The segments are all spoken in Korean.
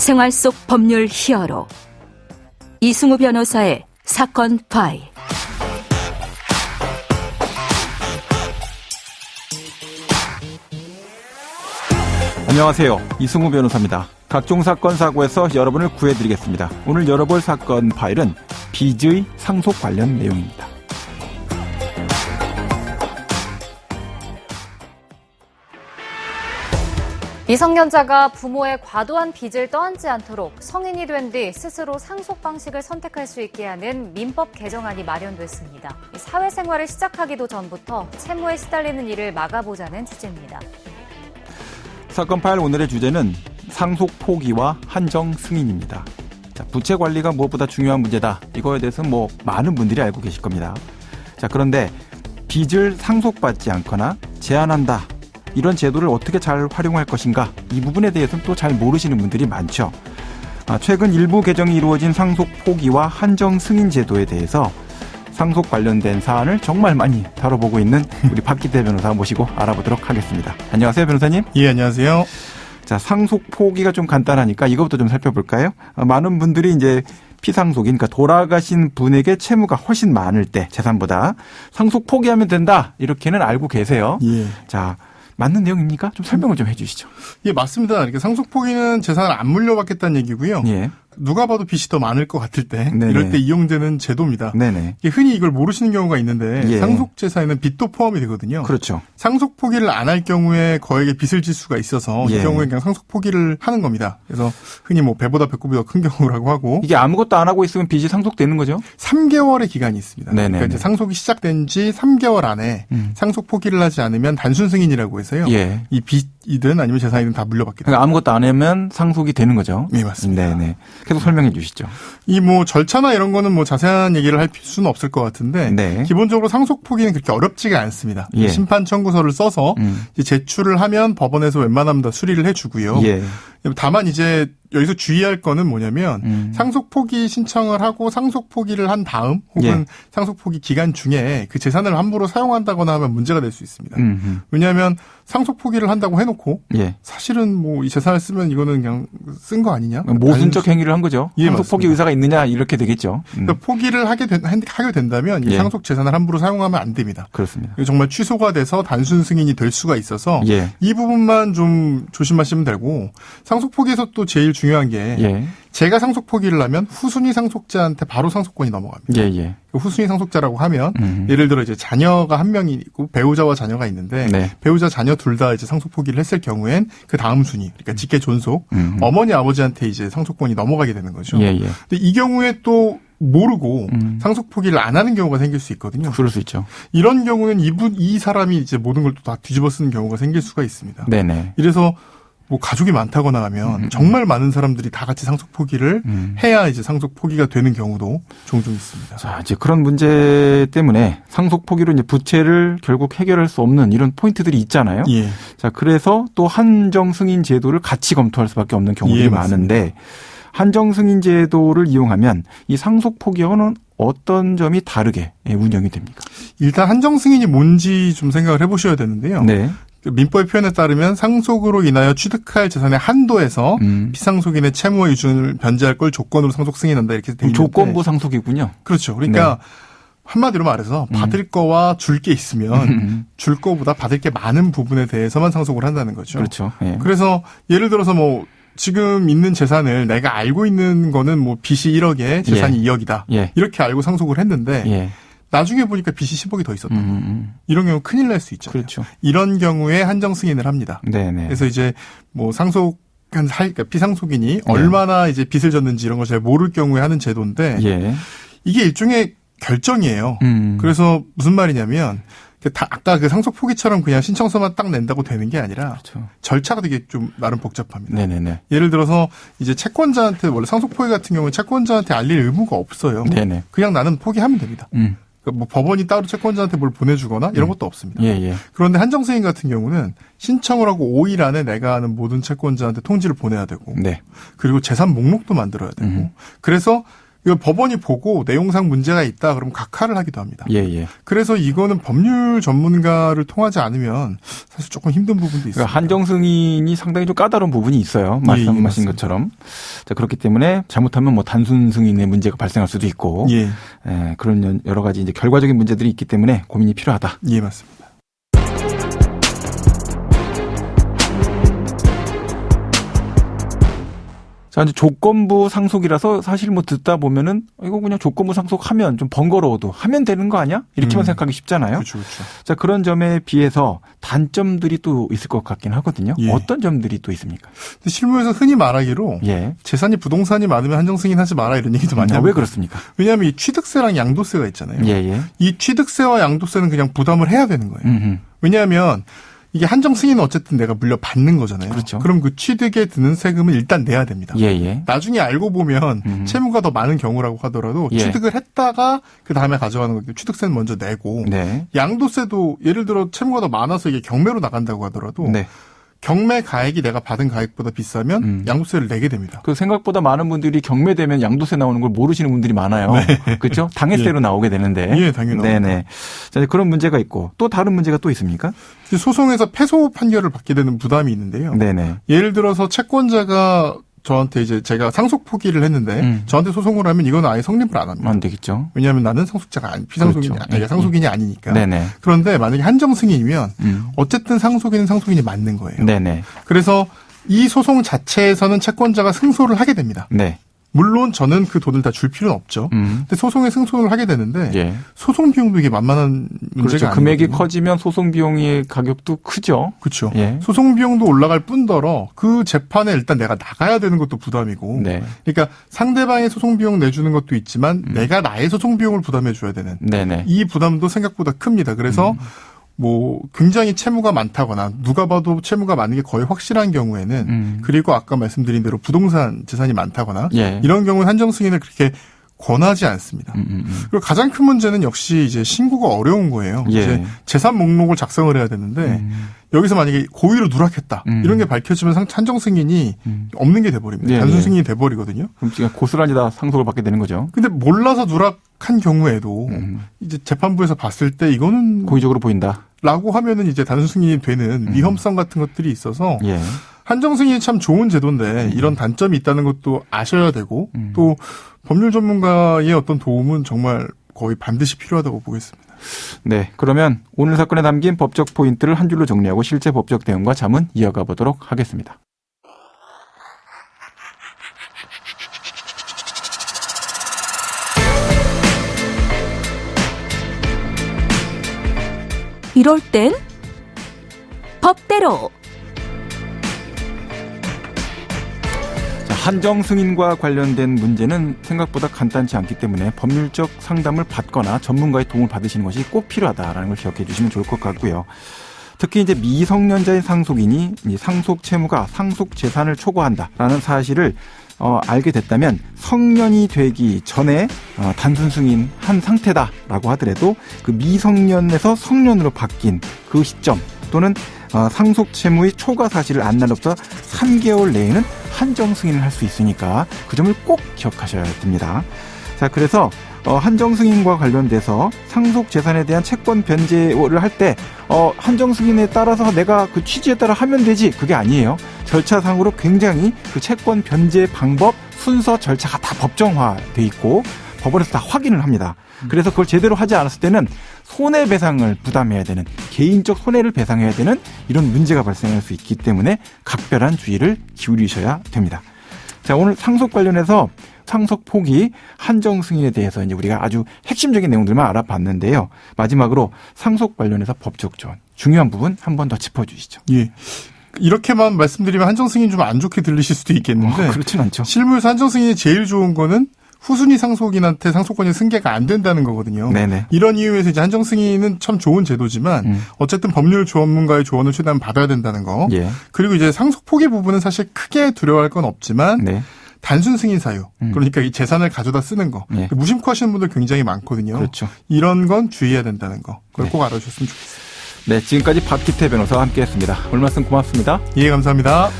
생활 속 법률 히어로 이승우 변호사의 사건 파일. 안녕하세요. 이승우 변호사입니다. 각종 사건 사고에서 여러분을 구해드리겠습니다. 오늘 열어볼 사건 파일은 빚의 상속 관련 내용입니다. 미성년자가 부모의 과도한 빚을 떠안지 않도록 성인이 된 뒤 스스로 상속 방식을 선택할 수 있게 하는 민법 개정안이 마련됐습니다. 사회생활을 시작하기도 전부터 채무에 시달리는 일을 막아보자는 취지입니다. 사건 파일 오늘의 주제는 상속 포기와 한정 승인입니다. 자, 부채 관리가 무엇보다 중요한 문제다. 이거에 대해서 많은 분들이 알고 계실 겁니다. 자, 그런데 빚을 상속받지 않거나 제한한다. 이런 제도를 어떻게 잘 활용할 것인가? 이 부분에 대해서는 또 잘 모르시는 분들이 많죠. 최근 일부 개정이 이루어진 상속 포기와 한정 승인 제도에 대해서 상속 관련된 사안을 정말 많이 다뤄보고 있는 우리 박기태 변호사 모시고 알아보도록 하겠습니다. 안녕하세요, 변호사님. 예, 안녕하세요. 자, 상속 포기가 좀 간단하니까 이것부터 좀 살펴볼까요? 많은 분들이 이제 피상속인, 그러니까 돌아가신 분에게 채무가 훨씬 많을 때 재산보다 상속 포기하면 된다. 이렇게는 알고 계세요. 예. 자, 맞는 내용입니까? 좀 설명을 좀 해 주시죠. 예, 맞습니다. 그러니까 상속 포기는 재산을 안 물려받겠다는 얘기고요. 예. 누가 봐도 빚이 더 많을 것 같을 때 네네. 이럴 때 이용되는 제도입니다. 네네. 흔히 이걸 모르시는 경우가 있는데 예. 상속재산에는 빚도 포함이 되거든요. 그렇죠. 상속 포기를 안 할 경우에 거액의 빚을 질 수가 있어서 예. 이 경우에 그냥 상속 포기를 하는 겁니다. 그래서 흔히 배보다 배꼽이 더 큰 경우라고 하고 이게 아무것도 안 하고 있으면 빚이 상속되는 거죠? 3개월의 기간이 있습니다. 네네네. 그러니까 이제 상속이 시작된 지 3개월 안에 상속 포기를 하지 않으면 단순 승인이라고 해서요. 예. 이 빚이든 아니면 재산이든 다 물려받게 됩니다. 그러니까 아무것도 안 하면 상속이 되는 거죠? 네, 맞습니다. 네네. 계속 설명해 주시죠. 이 절차나 이런 거는 자세한 얘기를 할 수는 없을 것 같은데 네. 기본적으로 상속 포기는 그렇게 어렵지가 않습니다. 예. 심판 청구서를 써서 이제 제출을 하면 법원에서 웬만하면 다 수리를 해주고요. 예. 다만 이제 여기서 주의할 거는 뭐냐면 상속 포기 신청을 하고 상속 포기를 한 다음 혹은 예. 상속 포기 기간 중에 그 재산을 함부로 사용한다거나 하면 문제가 될 수 있습니다. 왜냐하면 상속 포기를 한다고 해놓고 예. 사실은 이 재산을 쓰면 이거는 그냥 쓴 거 아니냐? 모순적 행위를 한 거죠. 예, 상속 포기 맞습니다. 의사가 있느냐 이렇게 되겠죠. 그러니까 포기를 하게 된다면 이 예. 상속 재산을 함부로 사용하면 안 됩니다. 그렇습니다. 정말 취소가 돼서 단순 승인이 될 수가 있어서 예. 이 부분만 좀 조심하시면 되고 상속 포기에서 또 제일 중요한 게 예. 제가 상속 포기를 하면 후순위 상속자한테 바로 상속권이 넘어갑니다. 예, 예. 후순위 상속자라고 하면 예를 들어 이제 자녀가 한 명이 있고 배우자와 자녀가 있는데 네. 배우자 자녀 둘 다 이제 상속 포기를 했을 경우엔 그 다음 순위 그러니까 직계 존속 어머니 아버지한테 이제 상속권이 넘어가게 되는 거죠. 예, 예. 근데 이 경우에 또 모르고 상속 포기를 안 하는 경우가 생길 수 있거든요. 그럴 수 있죠. 이런 경우는 이 사람이 이제 모든 걸 또 다 뒤집어 쓰는 경우가 생길 수가 있습니다. 네네. 이래서 가족이 많다거나 하면 정말 많은 사람들이 다 같이 상속 포기를 해야 이제 상속 포기가 되는 경우도 종종 있습니다. 자, 이제 그런 문제 때문에 상속 포기로 이제 부채를 결국 해결할 수 없는 이런 포인트들이 있잖아요. 예. 자, 그래서 또 한정 승인 제도를 같이 검토할 수밖에 없는 경우들이 예, 많은데 한정 승인 제도를 이용하면 이 상속 포기와는 어떤 점이 다르게 운영이 됩니까? 일단 한정 승인이 뭔지 좀 생각을 해보셔야 되는데요. 네. 민법의 표현에 따르면 상속으로 인하여 취득할 재산의 한도에서 피상속인의 채무와 유증을 변제할 걸 조건으로 상속 승인한다 이렇게 돼 있는데 조건부 상속이군요. 그렇죠. 그러니까 한마디로 말해서 받을 거와 줄 게 있으면 줄 거보다 받을 게 많은 부분에 대해서만 상속을 한다는 거죠. 그렇죠. 예. 그래서 예를 들어서 지금 있는 재산을 내가 알고 있는 거는 빚이 1억에 재산이 2억이다. 예. 이렇게 알고 상속을 했는데 예. 나중에 보니까 빚이 10억이 더 있었던 이런 경우 큰일 날 수 있잖아요. 그렇죠. 이런 경우에 한정 승인을 합니다. 네네. 그래서 이제 그러니까 피상속인이 얼마나 이제 빚을 졌는지 이런 걸 잘 모를 경우에 하는 제도인데 예. 이게 일종의 결정이에요. 그래서 무슨 말이냐면 아까 그 상속 포기처럼 그냥 신청서만 딱 낸다고 되는 게 아니라 그렇죠. 절차가 되게 좀 나름 복잡합니다. 네네네. 예를 들어서 이제 채권자한테 원래 상속 포기 같은 경우는 채권자한테 알릴 의무가 없어요. 네네. 그냥 나는 포기하면 됩니다. 그러니까 법원이 따로 채권자한테 뭘 보내주거나 이런 것도 없습니다. 예, 예. 그런데 한정 승인 같은 경우는 신청을 하고 5일 안에 내가 아는 모든 채권자한테 통지를 보내야 되고 네. 그리고 재산 목록도 만들어야 되고 그래서 이거 법원이 보고 내용상 문제가 있다 그러면 각하를 하기도 합니다. 예, 예. 그래서 이거는 법률 전문가를 통하지 않으면 사실 조금 힘든 부분도 있습니다. 그러니까 한정 승인이 상당히 좀 까다로운 부분이 있어요. 말씀하신 것처럼. 자, 그렇기 때문에 잘못하면 뭐 단순 승인의 문제가 발생할 수도 있고, 예, 그런 여러 가지 이제 결과적인 문제들이 있기 때문에 고민이 필요하다. 예, 맞습니다. 자, 이제 조건부 상속이라서 사실 뭐 듣다 보면은 이거 그냥 조건부 상속하면 좀 번거로워도 하면 되는 거 아니야? 이렇게만 생각하기 쉽잖아요. 그렇죠. 자, 그런 점에 비해서 단점들이 또 있을 것 같긴 하거든요. 예. 어떤 점들이 또 있습니까? 근데 실무에서 흔히 말하기로 예. 재산이 부동산이 많으면 한정 승인하지 마라 이런 얘기도 많이 합니다. 왜 그렇습니까? 왜냐하면 이 취득세랑 양도세가 있잖아요. 예, 예. 이 취득세와 양도세는 그냥 부담을 해야 되는 거예요. 음흠. 왜냐하면 이게 한정 승인은 어쨌든 내가 물려받는 거잖아요. 그렇죠. 그럼 그 취득에 드는 세금은 일단 내야 됩니다. 예, 예. 나중에 알고 보면 채무가 더 많은 경우라고 하더라도 예. 취득을 했다가 그 다음에 가져가는 거기 취득세는 먼저 내고 네. 양도세도 예를 들어 채무가 더 많아서 이게 경매로 나간다고 하더라도 네. 경매 가액이 내가 받은 가액보다 비싸면 양도세를 내게 됩니다. 그 생각보다 많은 분들이 경매되면 양도세 나오는 걸 모르시는 분들이 많아요. 그렇죠? 당해세로 예. 나오게 되는데. 예, 당연히 네네. 자, 그런 문제가 있고 또 다른 문제가 또 있습니까? 소송에서 패소 판결을 받게 되는 부담이 있는데요. 네네. 예를 들어서 채권자가 저한테 이제 제가 상속 포기를 했는데 저한테 소송을 하면 이건 아예 성립을 안 합니다. 안 되겠죠. 왜냐하면 나는 상속자가 피상속인이 그렇죠. 아니 상속인이 아니니까. 네네. 그런데 만약에 한정 승인이면 어쨌든 상속인은 상속인이 맞는 거예요. 네네. 그래서 이 소송 자체에서는 채권자가 승소를 하게 됩니다. 네. 물론 저는 그 돈을 다 줄 필요는 없죠. 근데 소송에 승소를 하게 되는데 예. 소송 비용도 이게 만만한 문제가 그렇죠. 아니거든요. 금액이 커지면 소송 비용의 가격도 크죠. 그렇죠. 예. 소송 비용도 올라갈 뿐더러 그 재판에 일단 내가 나가야 되는 것도 부담이고. 네. 그러니까 상대방의 소송 비용 내주는 것도 있지만 내가 나의 소송 비용을 부담해 줘야 되는 네네. 이 부담도 생각보다 큽니다. 그래서 뭐 굉장히 채무가 많다거나 누가 봐도 채무가 많은 게 거의 확실한 경우에는 그리고 아까 말씀드린 대로 부동산 재산이 많다거나 예. 이런 경우는 한정 승인을 그렇게 권하지 않습니다. 그리고 가장 큰 문제는 역시 이제 신고가 어려운 거예요. 예. 이제 재산 목록을 작성을 해야 되는데 여기서 만약에 고의로 누락했다 이런 게 밝혀지면 한정 승인이 없는 게 돼버립니다. 예, 단순 예. 승인이 돼버리거든요. 그럼 지금 고스란히 다 상속을 받게 되는 거죠. 근데 몰라서 누락한 경우에도 이제 재판부에서 봤을 때 이거는 고의적으로 보인다. 라고 하면은 이제 단순 승인이 되는 위험성 같은 것들이 있어서 예. 한정 승인이 참 좋은 제도인데 이런 단점이 있다는 것도 아셔야 되고 또 법률 전문가의 어떤 도움은 정말 거의 반드시 필요하다고 보겠습니다. 네. 그러면 오늘 사건에 담긴 법적 포인트를 한 줄로 정리하고 실제 법적 대응과 자문 이어가 보도록 하겠습니다. 이럴 땐 법대로. 자, 한정 승인과 관련된 문제는 생각보다 간단치 않기 때문에 법률적 상담을 받거나 전문가의 도움을 받으시는 것이 꼭 필요하다라는 걸 기억해 주시면 좋을 것 같고요. 특히 이제 미성년자의 상속인이 상속 채무가 상속 재산을 초과한다라는 사실을 알게 됐다면 성년이 되기 전에 단순 승인한 상태다라고 하더라도 그 미성년에서 성년으로 바뀐 그 시점 또는 상속 채무의 초과 사실을 안 날로부터 3개월 내에는 한정 승인을 할 수 있으니까 그 점을 꼭 기억하셔야 됩니다. 자, 그래서 한정 승인과 관련돼서 상속 재산에 대한 채권 변제를 할 때 한정 승인에 따라서 내가 그 취지에 따라 하면 되지 그게 아니에요. 절차상으로 굉장히 그 채권 변제 방법, 순서, 절차가 다 법정화돼 있고 법원에서 다 확인을 합니다. 그래서 그걸 제대로 하지 않았을 때는 손해배상을 부담해야 되는, 개인적 손해를 배상해야 되는 이런 문제가 발생할 수 있기 때문에 각별한 주의를 기울이셔야 됩니다. 자, 오늘 상속 관련해서 상속 포기, 한정 승인에 대해서 이제 우리가 아주 핵심적인 내용들만 알아봤는데요. 마지막으로 상속 관련해서 법적 조언, 중요한 부분 한 번 더 짚어주시죠. 예. 이렇게만 말씀드리면 한정 승인 좀 안 좋게 들리실 수도 있겠는데 그렇진 않죠. 실무에서 한정 승인이 제일 좋은 거는 후순위 상속인한테 상속권이 승계가 안 된다는 거거든요. 네네. 이런 이유에서 이제 한정 승인은 참 좋은 제도지만 어쨌든 법률 전문가의 조언을 최대한 받아야 된다는 거. 예. 그리고 이제 상속 포기 부분은 사실 크게 두려워할 건 없지만 네. 단순 승인 사유. 그러니까 이 재산을 가져다 쓰는 거. 예. 무심코 하시는 분들 굉장히 많거든요. 그렇죠. 이런 건 주의해야 된다는 거. 그걸 네. 꼭 알아주셨으면 좋겠습니다. 네, 지금까지 박기태 변호사와 함께했습니다. 오늘 말씀 고맙습니다. 예, 감사합니다.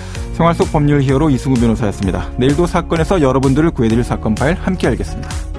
생활 속 법률 히어로 이승우 변호사였습니다. 내일도 사건에서 여러분들을 구해드릴 사건 파일 함께 알겠습니다.